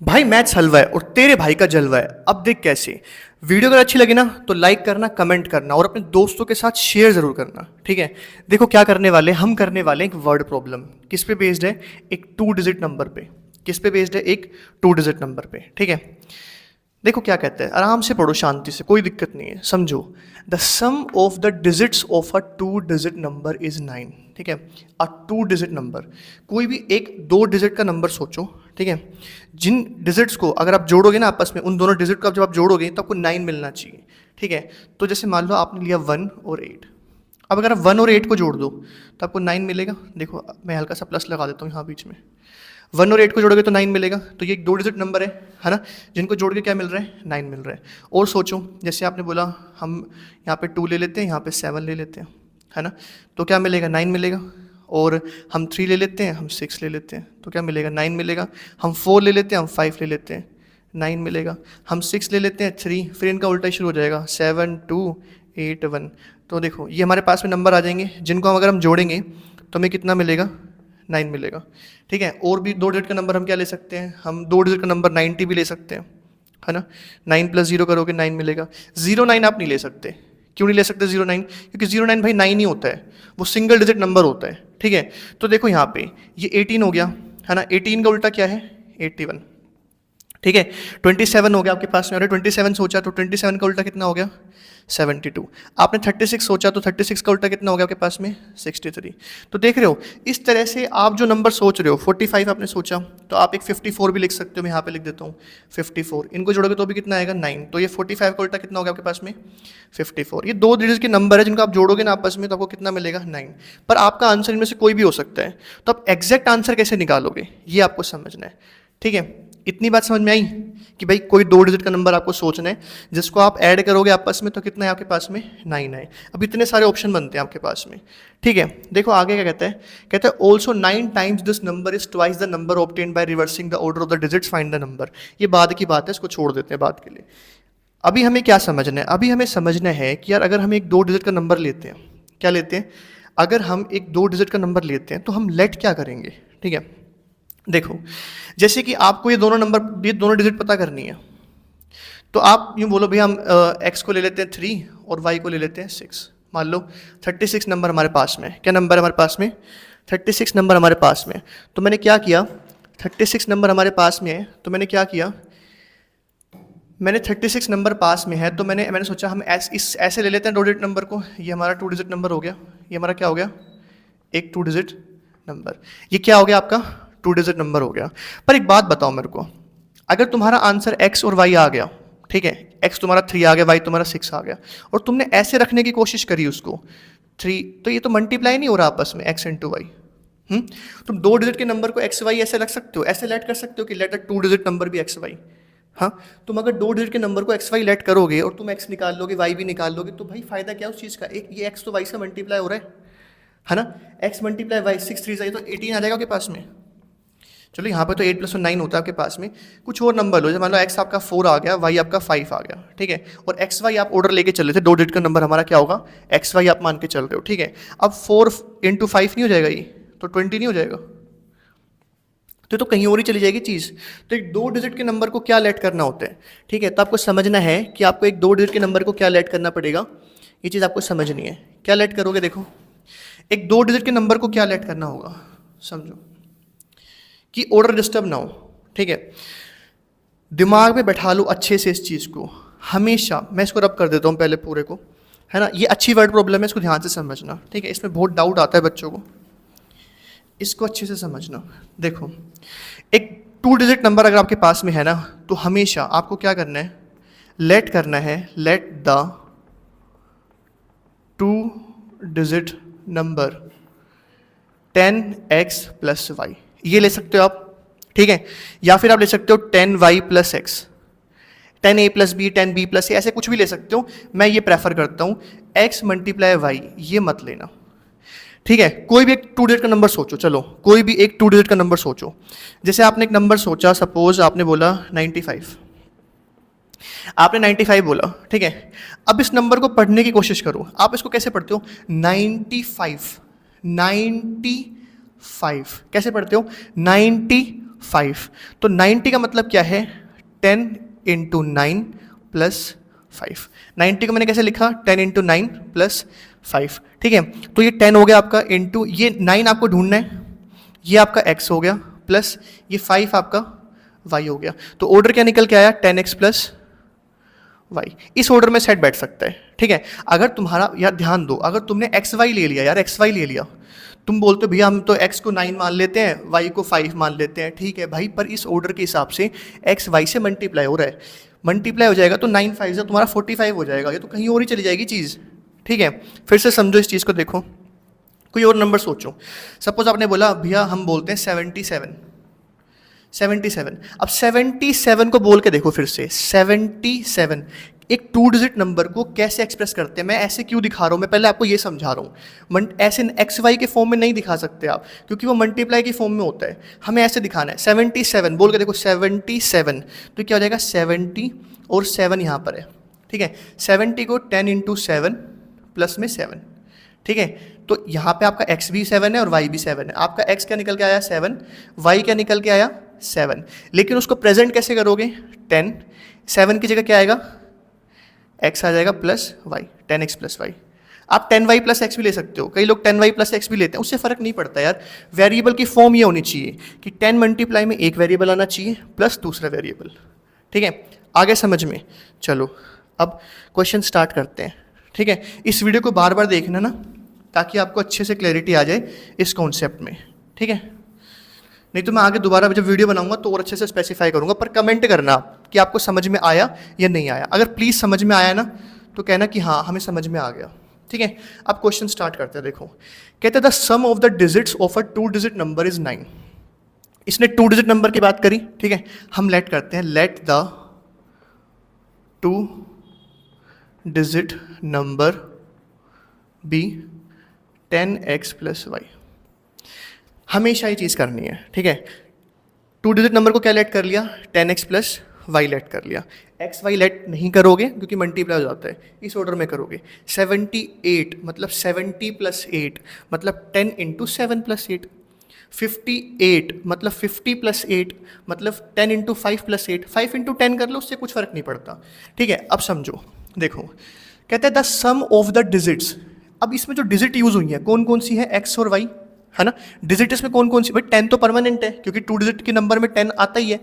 भाई मैथ्स हलवा है और तेरे भाई का जलवा है। अब देख कैसे। वीडियो अगर अच्छी लगी ना तो लाइक करना, कमेंट करना और अपने दोस्तों के साथ शेयर जरूर करना, ठीक है। देखो क्या करने वाले हम करने वाले हैं एक वर्ड प्रॉब्लम। किस पे बेस्ड है? एक 2 डिजिट नंबर पे। किस पे बेस्ड है? एक 2 डिजिट नंबर पे, ठीक है। देखो क्या कहते हैं, आराम से पढ़ो, शांति से, कोई दिक्कत नहीं है, समझो। The sum of the digits of a 2 digit number is 9, ठीक है। अ 2 डिजिट नंबर, कोई भी एक 2 डिजिट का नंबर सोचो, ठीक है। जिन डिजिट्स को अगर आप जोड़ोगे ना आपस में, उन दोनों डिजिट को जब आप जोड़ोगे तो आपको 9 मिलना चाहिए, ठीक है। तो जैसे मान लो आपने लिया 1 और 8। अब अगर आप 1 और 8 को जोड़ दो तो आपको 9 मिलेगा। देखो मैं हल्का सा प्लस लगा देता हूँ यहाँ बीच में। 1 और 8 को जोड़ोगे तो 9 मिलेगा। तो ये एक 2 डिजिट नंबर है ना, जिनको जोड़ के क्या मिल रहा है? 9 मिल रहा है। और सोचो, जैसे आपने बोला हम यहाँ पे 2 ले लेते हैं, यहाँ पे 7 ले लेते हैं, है ना। तो क्या मिलेगा? 9 मिलेगा। और हम 3 ले लेते हैं, हम 6 ले लेते हैं, तो क्या मिलेगा? 9 मिलेगा। हम 4 ले लेते हैं, हम 5 ले लेते हैं, 9 मिलेगा। हम 6 ले लेते हैं, 3, फिर इनका उल्टा शुरू हो जाएगा, 7 2 8 1। तो देखो ये हमारे पास में नंबर आ जाएंगे, जिनको हम अगर हम जोड़ेंगे तो हमें कितना मिलेगा? 9 मिलेगा, ठीक है। और भी 2 डिजिट का नंबर हम क्या ले सकते हैं? हम 2 डिजिट का नंबर 90 भी ले सकते हैं, है ना। 9 + 0 करोगे 9 मिलेगा। 09 आप नहीं ले सकते। क्यों नहीं ले सकते 09? क्योंकि 09 भाई 9 ही होता है, वो सिंगल डिजिट नंबर होता है, ठीक है। तो देखो यहाँ पे ये 18 हो गया, है ना। 18 का उल्टा क्या है? 81, ठीक है। 27 हो गया आपके पास में। अरे 27 सोचा तो 27 का उल्टा कितना हो गया? 72। आपने 36 सोचा तो 36 का उल्टा कितना हो गया आपके पास में? 63। तो देख रहे हो, इस तरह से आप जो नंबर सोच रहे हो, 45 आपने सोचा तो आप एक 54 भी लिख सकते हो। मैं यहाँ पे लिख देता हूँ 54। इनको जोड़ोगे तो भी कितना आएगा? 9। तो ये 45 का उल्टा कितना हो गया आपके पास में? 54। ये 2 डिजिट के नंबर है जिनको आप जोड़ोगे ना आपस में तो आपको कितना मिलेगा? 9। पर आपका आंसर इनमें से कोई भी हो सकता है। तो आप एग्जैक्ट आंसर कैसे निकालोगे ये आपको समझना है, ठीक है। इतनी बात समझ में आई कि भाई कोई 2 डिजिट का नंबर आपको सोचना है, जिसको आप ऐड करोगे आपस में तो कितना है आपके पास में? 9 है। अब इतने सारे ऑप्शन बनते हैं आपके पास में, ठीक है। देखो आगे क्या कहता है, कहता है also 9 times this number is twice the number obtained by reversing the order of the digits, find the number. ये बाद की बात है, इसको छोड़ देते हैं बात के लिए। अभी हमें क्या समझना है? अभी हमें समझना है कि यार अगर हम एक 2 डिजिट का नंबर लेते हैं, क्या लेते हैं? अगर हम एक 2 डिजिट का नंबर लेते हैं तो हम लेट क्या करेंगे, ठीक है। देखो जैसे कि आपको ये दोनों डिजिट पता करनी है, तो आप यूँ बोलो भैया हम एक्स को ले लेते हैं 3 और वाई को ले लेते हैं 6। मान लो 36 नंबर हमारे पास में। क्या नंबर है हमारे पास में? 36 नंबर हमारे पास में। तो मैंने क्या किया, 36 नंबर हमारे पास में है तो मैंने क्या किया, मैंने 36 नंबर पास में है तो मैंने सोचा हम ऐसे ले लेते हैं 2 डिजिट नंबर को। ये हमारा 2 डिजिट नंबर हो गया, ये हमारा क्या हो गया? एक 2 डिजिट नंबर। ये क्या हो गया आपका? 2 डिजिट नंबर हो गया। पर एक बात बताओ मेरे को, अगर तुम्हारा आंसर एक्स और वाई आ गया, ठीक है, एक्स तुम्हारा 3 आ गया, वाई तुम्हारा 6 आ गया, और तुमने ऐसे रखने की कोशिश करी उसको 3, तो ये तो मल्टीप्लाई नहीं हो रहा आपस में एक्स इंटू वाई। तुम 2 डिजिट के नंबर को एक्स वाई ऐसे रख सकते हो, ऐसे लेट कर सकते हो कि लेट 2 डिजिट नंबर भी एक्स वाई। हाँ, तुम अगर 2 डिजिट के नंबर को एक्स वाई लेट करोगे और तुम एक्स निकाल लोगे वाई भी निकाल लोगे, तो भाई फायदा क्या उस चीज़ का? एक ये एक्स तो वाई से मल्टीप्लाई हो रहा है ना। एक्स मल्टीप्लाई वाई 6 3 तो 18 आ जाएगा आपके पास में। चलो यहाँ पे तो 8 + 9 होता है आपके पास में। कुछ और नंबर लो, जैसे मान लो एक्स आपका 4 आ गया, वाई आपका 5 आ गया, ठीक है। और एक्स वाई आप ऑर्डर लेके चल रहे थे, 2 डिजिट का नंबर हमारा क्या होगा? एक्स वाई आप मान के चल रहे हो, ठीक है। अब 4 × 5 नहीं हो जाएगा ये? तो 20 नहीं हो जाएगा? तो कहीं और ही चली जाएगी चीज़। तो एक 2 डिजिट के नंबर को क्या लेट करना होता है, ठीक है। तो आपको समझना है कि आपको एक 2 डिजिट के नंबर को क्या लेट करना पड़ेगा, ये चीज़ आपको समझनी है। क्या लेट करोगे? देखो एक 2 डिजिट के नंबर को क्या लेट करना होगा, समझो कि ऑर्डर डिस्टर्ब ना हो, ठीक है। दिमाग में बैठा लो अच्छे से इस चीज़ को हमेशा। मैं इसको रब कर देता हूँ पहले पूरे को, है ना। ये अच्छी वर्ड प्रॉब्लम है, इसको ध्यान से समझना, ठीक है। इसमें बहुत डाउट आता है बच्चों को, इसको अच्छे से समझना। देखो एक 2 डिजिट नंबर अगर आपके पास में है ना, तो हमेशा आपको क्या करना है? लेट करना है, late the 2 digit number 10x + y। ये ले सकते हो आप, ठीक है। या फिर आप ले सकते हो 10y + x, 10a + b, 10b + a, ऐसे कुछ भी ले सकते हो। मैं ये प्रेफर करता हूँ x × y, ये मत लेना, ठीक है। कोई भी एक 2 डिजिट का नंबर सोचो, चलो कोई भी एक 2 डिजिट का नंबर सोचो। जैसे आपने एक नंबर सोचा, सपोज आपने बोला 95, आपने 95 बोला, ठीक है। अब इस नंबर को पढ़ने की कोशिश करो। आप इसको कैसे पढ़ते हो? 95, 95 कैसे पढ़ते हो? 95 5। तो 90 का मतलब क्या है, 10 इंटू 9 प्लस 5। 90 को मैंने कैसे लिखा, 10 इंटू 9 प्लस 5, ठीक है। तो ये 10 हो गया आपका, इंटू ये 9 आपको ढूंढना है, ये आपका x हो गया, प्लस ये 5 आपका y हो गया। तो ऑर्डर क्या निकल के आया, 10x प्लस y। इस ऑर्डर में सेट बैठ सकता है, ठीक है। अगर तुम्हारा, यार ध्यान दो, अगर तुमने एक्स वाई ले लिया, यार एक्स वाई ले लिया, तुम बोलते हो भैया हम तो x को 9 मान लेते हैं, y को 5 मान लेते हैं, ठीक है भाई, पर इस ऑर्डर के हिसाब से x y से मल्टीप्लाई हो रहा है, मल्टीप्लाई हो जाएगा तो 9 5 से तुम्हारा 45 हो जाएगा, ये तो कहीं और ही चली जाएगी चीज़, ठीक है। फिर से समझो इस चीज़ को, देखो कोई और नंबर सोचो। सपोज आपने बोला भैया हम बोलते हैं 77, 77। अब 77 को बोल के देखो फिर से, 77 एक 2 डिजिट नंबर को कैसे एक्सप्रेस करते हैं, मैं ऐसे क्यों दिखा रहा हूँ, मैं पहले आपको ये समझा रहा हूँ। ऐसे एक्स वाई के फॉर्म में नहीं दिखा सकते आप, क्योंकि वो मल्टीप्लाई की फॉर्म में होता है, हमें ऐसे दिखाना है। 77 बोल के देखो, 77, तो क्या हो जाएगा, 70 और 7 यहाँ पर है, ठीक है। 70 को 10 इंटू 7 प्लस में 7, ठीक है। तो यहाँ पे आपका x भी 7 है और y भी 7 है। आपका x क्या निकल के आया, 7, y क्या निकल के आया, 7। लेकिन उसको प्रेजेंट कैसे करोगे, 10, 7 की जगह क्या आएगा, x आ जाएगा plus y, 10x plus y। आप 10y प्लस x भी ले सकते हो, कई लोग 10y प्लस x भी लेते हैं, उससे फ़र्क नहीं पड़ता यार। वेरिएबल की फॉर्म ये होनी चाहिए कि 10 मल्टीप्लाई में एक वेरिएबल आना चाहिए प्लस दूसरा वेरिएबल, ठीक है। आगे समझ में, चलो अब क्वेश्चन स्टार्ट करते हैं, ठीक है। इस वीडियो को बार बार देखना ना, ताकि आपको अच्छे से क्लैरिटी आ जाए इस कॉन्सेप्ट में, ठीक है। नहीं तो मैं आगे दोबारा जब वीडियो बनाऊंगा तो और अच्छे से स्पेसिफाई करूंगा, पर कमेंट करना कि आपको समझ में आया या नहीं आया। अगर प्लीज़ समझ में आया ना तो कहना कि हाँ हमें समझ में आ गया, ठीक है। अब क्वेश्चन स्टार्ट करते हैं। देखो कहते हैं the sum of the digits of a 2 digit number is 9। इसने 2 डिजिट नंबर की बात करी, ठीक है। हम लेट करते हैं, let the 2 digit number be 10x plus y. हमेशा ये चीज़ करनी है, ठीक है। 2 डिजिट नंबर को क्या लेट कर लिया, 10x प्लस वाई लेट कर लिया। x y लेट नहीं करोगे क्योंकि मल्टीप्लाई हो जाता है, इस ऑर्डर में करोगे। 78 मतलब 70 प्लस 8 मतलब 10 इंटू 7 प्लस 8। 58 मतलब 50 प्लस 8 मतलब 10 इंटू 5 प्लस 8। 5 इंटू 10 कर लो, उससे कुछ फ़र्क नहीं पड़ता, ठीक है। अब समझो, देखो कहते हैं the sum of the digits. अब इसमें जो डिजिट यूज़ हुई है कौन कौन सी है, x और y, है ना। डिजिट इसमें कौन कौन सी, भाई 10 तो परमानेंट है क्योंकि 2 डिजिट के नंबर में 10 आता ही है।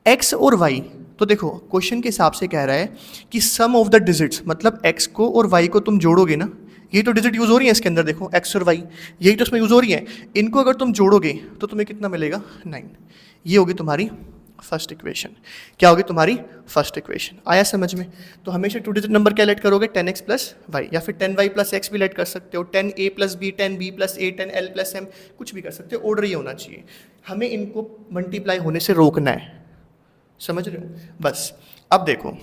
x और y, तो देखो क्वेश्चन के हिसाब से कह रहा है कि सम ऑफ द डिजिट्स मतलब x को और y को तुम जोड़ोगे ना, ये तो डिजिट यूज़ हो रही है इसके अंदर, देखो x और y यही तो इसमें यूज़ हो रही है। इनको अगर तुम जोड़ोगे तो तुम्हें कितना मिलेगा, 9। ये होगी तुम्हारी फर्स्ट इक्वेशन। क्या होगी तुम्हारी फर्स्ट इक्वेशन, आया समझ में। तो हमेशा 2 डिजिट नंबर क्या लेट करोगे, 10x प्लस वाई, या फिर 10y प्लस x भी लेट कर सकते हो, 10a plus b, 10b plus a, 10l plus m, कुछ भी कर सकते हो, ऑर्डर ये होना चाहिए। हमें इनको मल्टीप्लाई होने से रोकना है, समझ रहे हो। बस अब देखो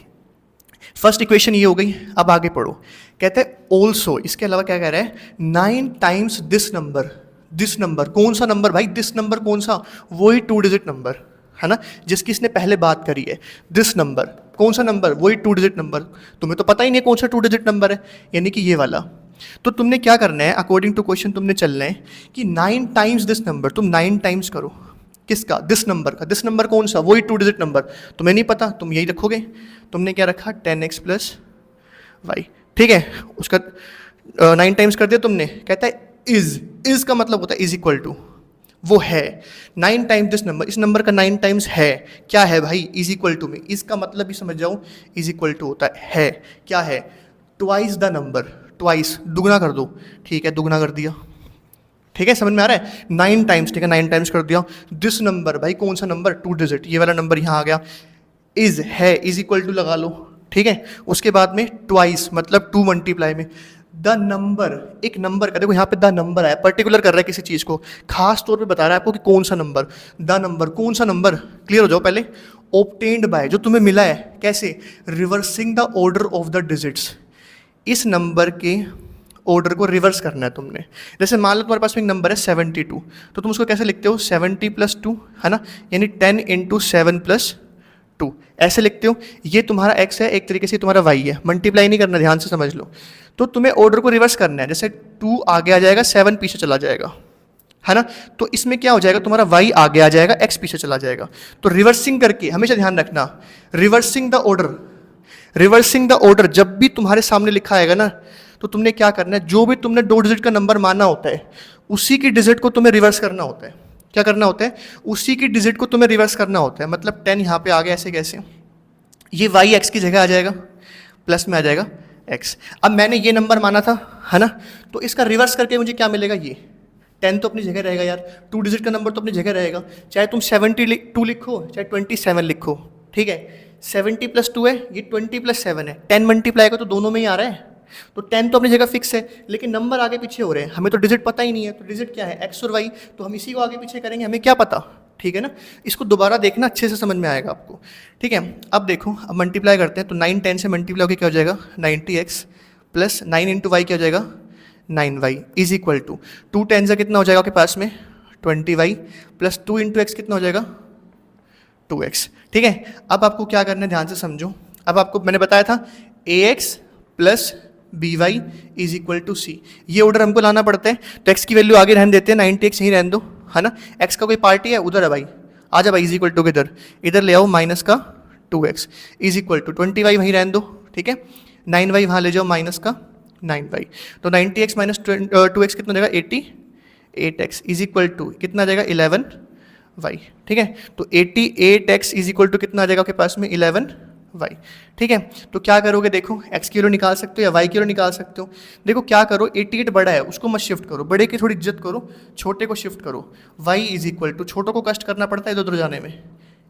फर्स्ट इक्वेशन ये हो गई। अब आगे पढ़ो, कहते हैं ऑल्सो, इसके अलावा क्या कह रहा है, 9 times this number. This number कौन सा नंबर भाई, दिस नंबर कौन सा, वही 2 डिजिट नंबर है ना, जिसकी इसने पहले बात करी है। दिस नंबर कौन सा नंबर, वही 2 डिजिट नंबर। तुम्हें तो पता ही नहीं कौन सा 2 डिजिट नंबर है, यानी कि ये वाला। तो तुमने क्या करना है, अकॉर्डिंग टू क्वेश्चन तुमने चलना है कि 9 टाइम्स दिस नंबर, तुम 9 टाइम्स करो किसका, दिस नंबर का। दिस नंबर कौन सा, वही 2 डिजिट नंबर। तुम्हें नहीं पता, तुम यही रखोगे। तुमने क्या रखा, 10x प्लस वाई, ठीक है। उसका 9 टाइम्स कर दिया तुमने। कहता है इज का मतलब होता है इज इक्वल टू, वो है। 9 टाइम्स दिस नंबर, इस नंबर का 9 टाइम्स है, क्या है भाई, इज इक्वल टू में। इसका मतलब भी समझ जाओ, इज इक्वल टू होता है क्या है, ट्वाइस द नंबर। ट्वाइस दुगना कर दो, ठीक है, दुगना कर दिया, ठीक है, समझ में आ रहा है। 9 टाइम्स, ठीक है, 9 टाइम्स कर दिया। दिस नंबर भाई कौन सा नंबर, 2 डिजिट, ये वाला नंबर यहाँ आ गया। इज है, इज इक्वल टू लगा लो, ठीक है। उसके बाद में ट्वाइस मतलब 2 मल्टीप्लाई में द नंबर, एक नंबर का, देखो यहाँ पे द नंबर है, पर्टिकुलर कर रहा है किसी चीज़ को, खास तौर पे बता रहा है आपको कि कौन सा नंबर। द नंबर कौन सा नंबर, क्लियर हो जाओ पहले। ऑब्टेन्ड बाय, जो तुम्हें मिला है, कैसे, reversing the order of the digits. इस नंबर के ऑर्डर को रिवर्स करना है तुमने। जैसे मान लो तुम्हारे पास में एक नंबर है 72, तो तुम उसको कैसे लिखते हो, 70 प्लस 2, है ना, यानी 10 इंटू 7 प्लस 2, ऐसे लिखते हो। ये तुम्हारा x है, एक तरीके से तुम्हारा y है, मल्टीप्लाई नहीं करना, ध्यान से समझ लो। तो तुम्हें ऑर्डर को रिवर्स करना है, जैसे 2 आगे आ जाएगा, 7 पीछे चला जाएगा, है ना। तो इसमें क्या हो जाएगा, तुम्हारा y आगे आ जाएगा, x पीछे चला जाएगा। तो रिवर्सिंग करके हमेशा ध्यान रखना, reversing the order, reversing the order जब भी तुम्हारे सामने लिखा आएगा ना, तो तुमने क्या करना है, जो भी तुमने 2 डिजिट का नंबर माना होता है उसी की डिजिट को तुम्हें रिवर्स करना होता है। क्या करना होता है, उसी की डिजिट को तुम्हें रिवर्स करना होता है। मतलब 10 यहाँ पे आ गया, ऐसे कैसे, ये y x की जगह आ जाएगा, प्लस में आ जाएगा x। अब मैंने ये नंबर माना था, है ना, तो इसका रिवर्स करके मुझे क्या मिलेगा, ये 10 तो अपनी जगह रहेगा यार, 2 डिजिट का नंबर तो अपनी जगह रहेगा, चाहे तुम 72 लिखो चाहे 27 लिखो, ठीक है। 70 + 2 है, ये 20 + 7 है, 10 मल्टीप्लाई का तो दोनों में ही आ रहा है, तो 10 तो अपनी जगह फिक्स है, लेकिन नंबर आगे पीछे हो रहे हैं, हमें तो डिजिट पता ही नहीं है, तो डिजिट क्या है, x और y, तो हम इसी को आगे पीछे करेंगे, हमें क्या पता, ठीक है ना। इसको दोबारा देखना, अच्छे से समझ में आएगा आपको, ठीक है। अब देखो, अब मल्टीप्लाई करते हैं, तो 9 10 से मल्टीप्लाई होकर क्या हो जाएगा, 90x प्लस 9 × y क्या हो जाएगा, 9y इज इक्वल टू 2 10 से कितना हो जाएगा आपके पास में, 20y प्लस 2 × x कितना हो जाएगा, 2x, ठीक है। अब आपको क्या करना है, ध्यान से समझो। अब आपको मैंने बताया था ax plus by is equal to c, ये ऑर्डर हमको लाना पड़ता है। तो x की वैल्यू आगे रहने देते हैं, 90x यहीं रहने दो, है ना। x का कोई पार्टी है उधर है भाई, आ जा भाई, इज इक्वल टू किधर, इधर ले आओ, माइनस का 2x is equal to 20y वहीं रहने दो, ठीक है। 9y वहाँ ले जाओ, माइनस का 9y, तो 90x माइनस 2x कितना हो जाएगा, 88x इज इक्वल टू कितना आ जाएगा, 11y, ठीक है। तो 88x इज इक्वल टू कितना आ जाएगा आपके पास में, 11y, ठीक है। तो क्या करोगे, देखो x की वैल्यू निकाल सकते हो या y की वैल्यू निकाल सकते हो। देखो क्या करो, 88 बड़ा है उसको मत शिफ्ट करो, बड़े की थोड़ी इज्जत करो, छोटे को शिफ्ट करो। y इज इक्वल टू, छोटों को कष्ट करना पड़ता है इधर उधर जाने में,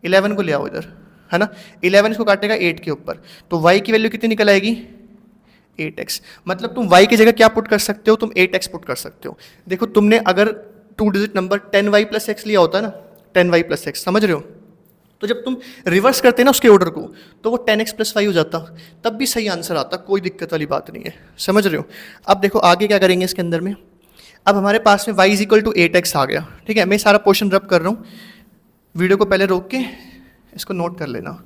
11 को ले आओ इधर, है ना। 11 इसको काटेगा 8 के ऊपर, तो y की वैल्यू कितनी निकल आएगी, 8x। मतलब तुम y की जगह क्या पुट कर सकते हो, तुम 8x पुट कर सकते हो। देखो तुमने अगर 2 डिजिट नंबर 10y + x लिया होता है ना, 10y + x, समझ रहे हो, तो जब तुम रिवर्स करते ना उसके ऑर्डर को, तो वो 10x + y हो जाता, तब भी सही आंसर आता, कोई दिक्कत वाली बात नहीं है, समझ रहे हो। अब देखो आगे क्या करेंगे इसके अंदर में। अब हमारे पास में y is equal to 8x आ गया, ठीक है। मैं सारा पोर्शन रब कर रहा हूँ, वीडियो को पहले रोक के इसको नोट कर लेना।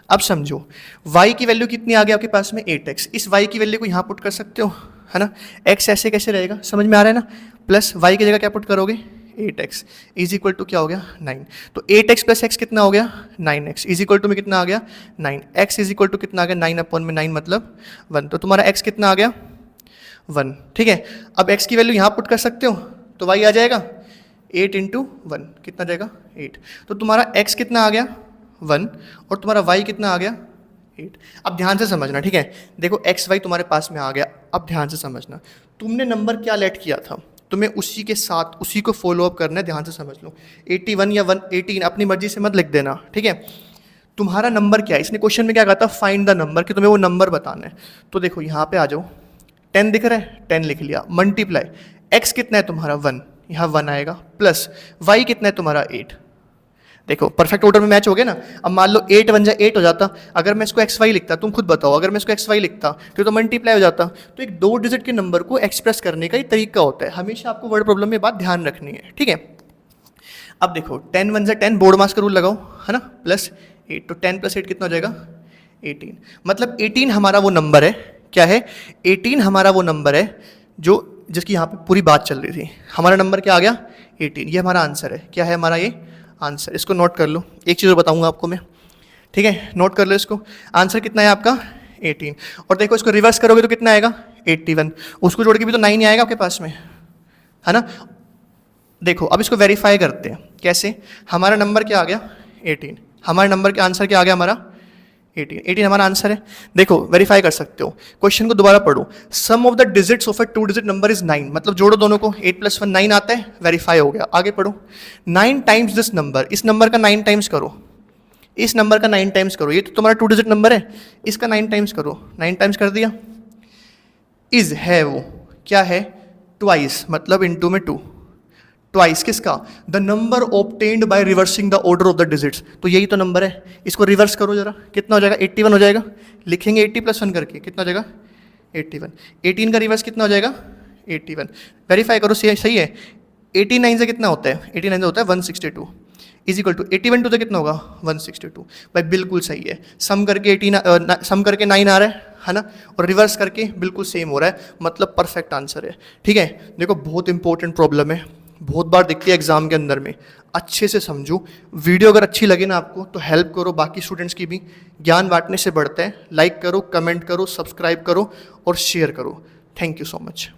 अब समझो, y की वैल्यू कितनी आ गई आपके पास में, 8x। इस y की वैल्यू को यहाँ पुट कर सकते हो, है ना। x ऐसे कैसे रहेगा, समझ में आ रहा है ना, प्लस y की जगह क्या पुट करोगे, 8x इज इक्वल टू क्या हो गया, 9। तो 8x + x कितना हो गया, 9x इज इक्वल टू में कितना आ गया, 9। x इज इक्वल टू कितना आ गया, 9/9 मतलब 1। तो तुम्हारा x कितना आ गया, 1, ठीक है। अब x की वैल्यू यहाँ पुट कर सकते हो, तो y आ जाएगा 8 × 1 कितना जाएगा, 8। तो तुम्हारा x कितना आ गया, 1, और तुम्हारा y कितना आ गया, 8। अब ध्यान से समझना, ठीक है। देखो x y तुम्हारे पास में आ गया, अब ध्यान से समझना, तुमने नंबर क्या लेट किया था, तुम्हें उसी के साथ उसी को फॉलो अप करना है, ध्यान से समझ लो। 81 या 118 अपनी मर्जी से मत लिख देना, ठीक है। तुम्हारा नंबर क्या है, इसने क्वेश्चन में क्या कहा था, फाइंड द नंबर, कि तुम्हें वो नंबर बताना है। तो देखो यहाँ पे आ जाओ, 10 दिख रहा है, 10 लिख लिया, मल्टीप्लाई x कितना है तुम्हारा 1, यहाँ 1 आएगा, प्लस y कितना है तुम्हारा 8। देखो परफेक्ट ऑर्डर में मैच हो गया ना। अब मान लो 8 1 जा 8 हो जाता, अगर मैं इसको xy लिखता, तुम खुद बताओ, अगर मैं इसको xy लिखता तो मल्टीप्लाई हो जाता। तो एक 2 डिजिट के नंबर को एक्सप्रेस करने का ही तरीका होता है, हमेशा आपको वर्ड प्रॉब्लम में बात ध्यान रखनी है, ठीक है। अब देखो 10 1 जा 10, बोर्ड मास का रूल लगाओ, है ना, प्लस 8, तो 10 + 8 कितना हो जाएगा, 18। मतलब 18 हमारा वो नंबर है, क्या है, 18 हमारा वो नंबर है जो जिसकी यहाँ पे पूरी बात चल रही थी। हमारा नंबर क्या आ गया, 18, ये हमारा आंसर है। क्या है हमारा ये आंसर, इसको नोट कर लो। एक चीज़ और बताऊंगा आपको मैं, ठीक है, नोट कर लो इसको। आंसर कितना है आपका, 18। और देखो इसको रिवर्स करोगे तो कितना आएगा, 81। उसको जोड़ के भी तो 9 ही आएगा आपके पास में, है ना। देखो अब इसको वेरीफाई करते हैं, कैसे। हमारा नंबर क्या आ गया, 18। हमारे नंबर का आंसर क्या आ गया हमारा, 18 हमारा आंसर है। देखो वेरीफाई कर सकते हो, क्वेश्चन को दोबारा पढ़ो। Sum of the digits of a 2 digit number is 9, मतलब जोड़ो दोनों को, 8 + 1 9 आता है, वेरीफाई हो गया। आगे पढ़ो, 9 टाइम्स दिस नंबर, इस नंबर का 9 टाइम्स करो, इस नंबर का 9 टाइम्स करो, ये तो तुम्हारा 2 डिजिट नंबर है, इसका 9 टाइम्स करो, 9 टाइम्स कर दिया। इज है वो क्या है, ट्वाइस, मतलब इनटू में 2, ट्वाइस किसका, the number obtained by reversing the order of the digits. तो यही तो नंबर है, इसको रिवर्स करो जरा, कितना हो जाएगा, 81 हो जाएगा। लिखेंगे 80 + 1 करके, कितना हो जाएगा, 81। 18 का रिवर्स कितना हो जाएगा, 81। वेरीफाई करो, सही है। 89 से कितना होता है, 89 से होता है 162 इज इक्वल टू 81 टू से कितना होगा, 162। भाई बिल्कुल सही है, सम करके सम करके 9 आ रहा है ना, और रिवर्स करके बिल्कुल सेम हो रहा है, मतलब परफेक्ट आंसर है, ठीक है। देखो बहुत इंपॉर्टेंट प्रॉब्लम है, बहुत बार दिखती है एग्जाम के अंदर में। अच्छे से समझो। वीडियो अगर अच्छी लगे ना आपको तो हेल्प करो बाकी स्टूडेंट्स की भी। ज्ञान बांटने से बढ़ता है। लाइक करो, कमेंट करो, सब्सक्राइब करो और शेयर करो। Thank you so much.